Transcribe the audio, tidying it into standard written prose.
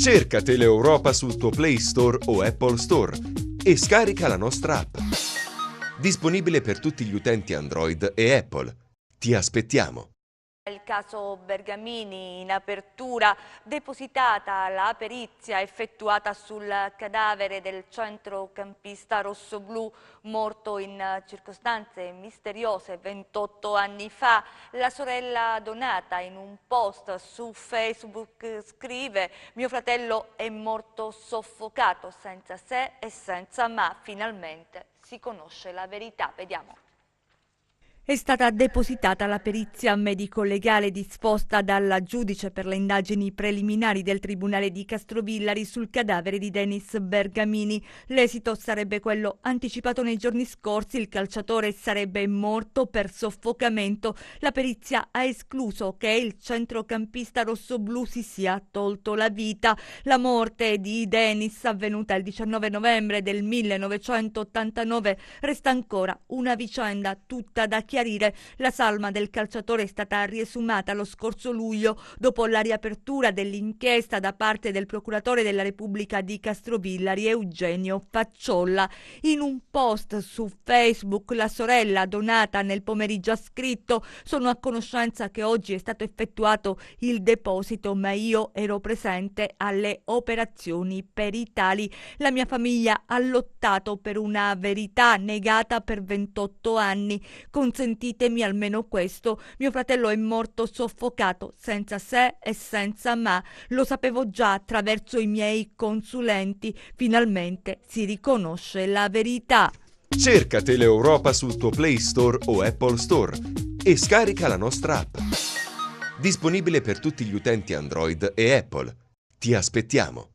Cerca Teleeuropa sul tuo Play Store o Apple Store e scarica la nostra app. Disponibile per tutti gli utenti Android e Apple. Ti aspettiamo! Il caso Bergamini in apertura, depositata la perizia effettuata sul cadavere del centrocampista rossoblù morto in circostanze misteriose 28 anni fa. La sorella Donata in un post su Facebook scrive: mio fratello è morto soffocato, senza se e senza ma, finalmente si conosce la verità. Vediamo. È stata depositata la perizia medico-legale disposta dalla giudice per le indagini preliminari del Tribunale di Castrovillari sul cadavere di Denis Bergamini. L'esito sarebbe quello anticipato nei giorni scorsi: il calciatore sarebbe morto per soffocamento. La perizia ha escluso che il centrocampista rossoblù si sia tolto la vita. La morte di Denis, avvenuta il 19 novembre del 1989, resta ancora una vicenda tutta da chiarire. La salma del calciatore è stata riesumata lo scorso luglio dopo la riapertura dell'inchiesta da parte del procuratore della Repubblica di Castrovillari Eugenio Facciolla. In un post su Facebook la sorella Donata nel pomeriggio ha scritto: sono a conoscenza che oggi è stato effettuato il deposito, ma io ero presente alle operazioni peritali. La mia famiglia ha lottato per una verità negata per 28 anni. Consentitemi almeno questo: mio fratello è morto soffocato, senza se e senza ma. Lo sapevo già attraverso i miei consulenti. Finalmente si riconosce la verità. Cerca Teleeuropa sul tuo Play Store o Apple Store e scarica la nostra app. Disponibile per tutti gli utenti Android e Apple. Ti aspettiamo!